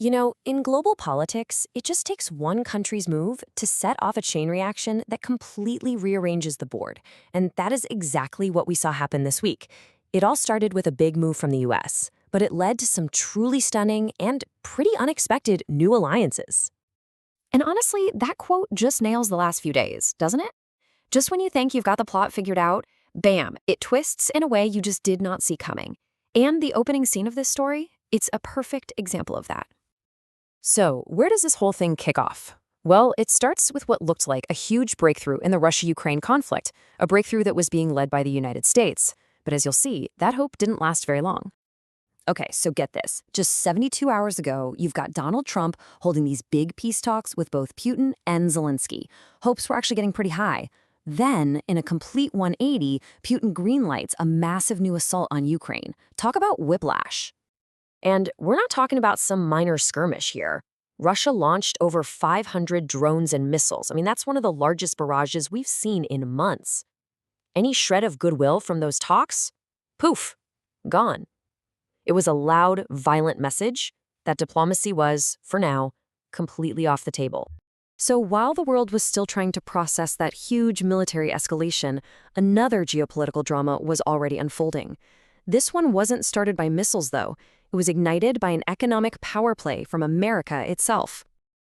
In global politics, it just takes one country's move to set off a chain reaction that completely rearranges the board. And that is exactly what we saw happen this week. It all started with a big move from the US, but it led to some truly stunning and pretty unexpected new alliances. And honestly, that quote just nails the last few days, doesn't it? Just when you think you've got the plot figured out, bam, it twists in a way you just did not see coming. And the opening scene of this story, it's a perfect example of that. So, where does this whole thing kick off? Well, it starts with what looked like a huge breakthrough in the Russia-Ukraine conflict, a breakthrough that was being led by the United States. But as you'll see, that hope didn't last very long. Okay, so get this. Just 72 hours ago, you've got Donald Trump holding these big peace talks with both Putin and Zelensky. Hopes were actually getting pretty high. Then, in a complete 180, Putin greenlights a massive new assault on Ukraine. Talk about whiplash. And we're not talking about some minor skirmish here. Russia launched over 500 drones and missiles. That's one of the largest barrages we've seen in months. Any shred of goodwill from those talks? Poof, gone. It was a loud, violent message that diplomacy was, for now, completely off the table. So while the world was still trying to process that huge military escalation, another geopolitical drama was already unfolding. This one wasn't started by missiles, though. It was ignited by an economic power play from America itself.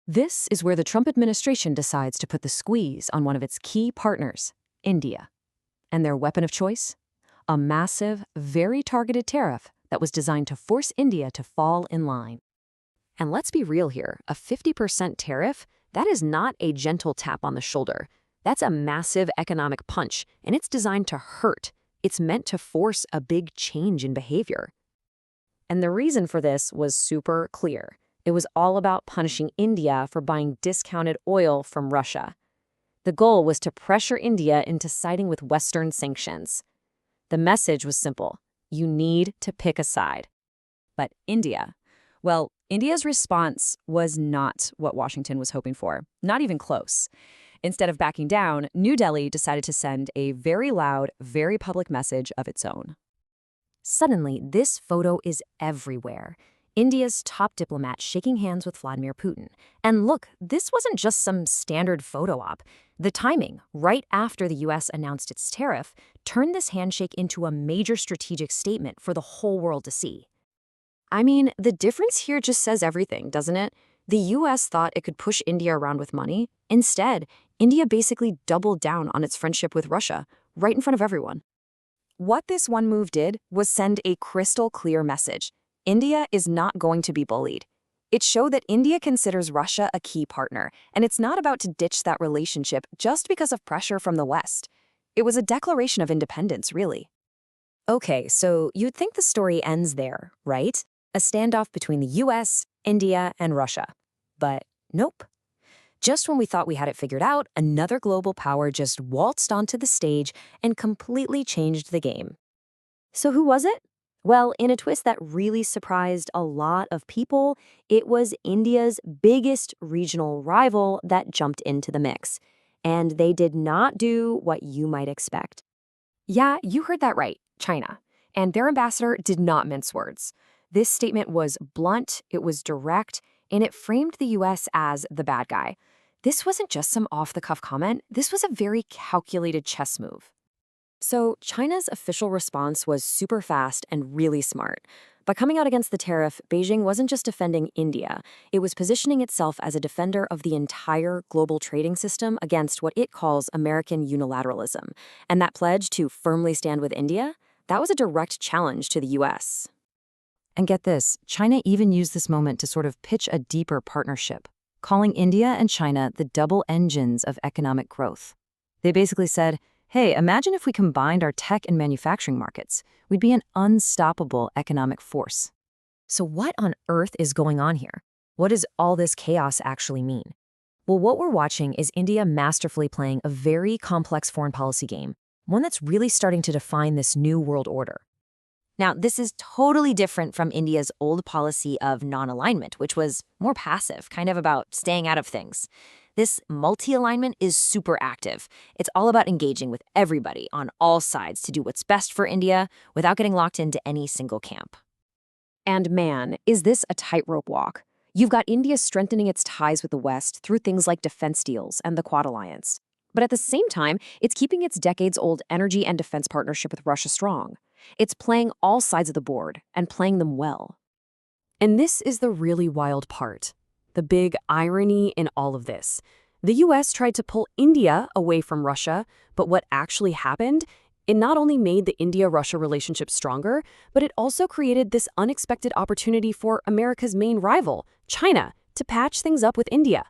This is where the Trump administration decides to put the squeeze on one of its key partners, India. And their weapon of choice? A massive, very targeted tariff that was designed to force India to fall in line. And let's be real here, a 50% tariff, that is not a gentle tap on the shoulder. That's a massive economic punch, and it's designed to hurt. It's meant to force a big change in behavior. And the reason for this was super clear. It was all about punishing India for buying discounted oil from Russia. The goal was to pressure India into siding with Western sanctions. The message was simple. You need to pick a side. But India's response was not what Washington was hoping for, not even close. Instead of backing down, New Delhi decided to send a very loud, very public message of its own. Suddenly, this photo is everywhere. India's top diplomat shaking hands with Vladimir Putin. And look, this wasn't just some standard photo op. The timing, right after the US announced its tariff, turned this handshake into a major strategic statement for the whole world to see. The difference here just says everything, doesn't it? The US thought it could push India around with money. Instead, India basically doubled down on its friendship with Russia, right in front of everyone. What this one move did was send a crystal clear message. India is not going to be bullied. It showed that India considers Russia a key partner, and it's not about to ditch that relationship just because of pressure from the West. It was a declaration of independence, really. Okay, so you'd think the story ends there, right? A standoff between the US, India, and Russia. But nope. Just when we thought we had it figured out, another global power just waltzed onto the stage and completely changed the game. So who was it? Well, in a twist that really surprised a lot of people, it was India's biggest regional rival that jumped into the mix. And they did not do what you might expect. Yeah, you heard that right, China. And their ambassador did not mince words. This statement was blunt, it was direct, and it framed the US as the bad guy. This wasn't just some off-the-cuff comment, this was a very calculated chess move. So China's official response was super fast and really smart. By coming out against the tariff, Beijing wasn't just defending India. It was positioning itself as a defender of the entire global trading system against what it calls American unilateralism. And that pledge to firmly stand with India, that was a direct challenge to the US. And get this, China even used this moment to sort of pitch a deeper partnership, calling India and China the double engines of economic growth. They basically said, hey, imagine if we combined our tech and manufacturing markets. We'd be an unstoppable economic force. So what on earth is going on here? What does all this chaos actually mean? Well, what we're watching is India masterfully playing a very complex foreign policy game, one that's really starting to define this new world order. Now, this is totally different from India's old policy of non-alignment, which was more passive, kind of about staying out of things. This multi-alignment is super active. It's all about engaging with everybody on all sides to do what's best for India without getting locked into any single camp. And man, is this a tightrope walk. You've got India strengthening its ties with the West through things like defense deals and the Quad Alliance. But at the same time, it's keeping its decades-old energy and defense partnership with Russia strong. It's playing all sides of the board and playing them well. And this is the really wild part. The big irony in all of this. The US tried to pull India away from Russia, but what actually happened? It not only made the India-Russia relationship stronger, but it also created this unexpected opportunity for America's main rival, China, to patch things up with India.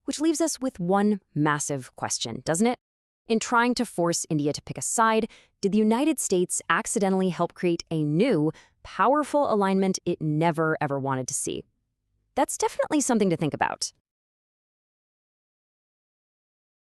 Which leaves us with one massive question, doesn't it? In trying to force India to pick a side, did the United States accidentally help create a new, powerful alignment it never ever wanted to see? That's definitely something to think about.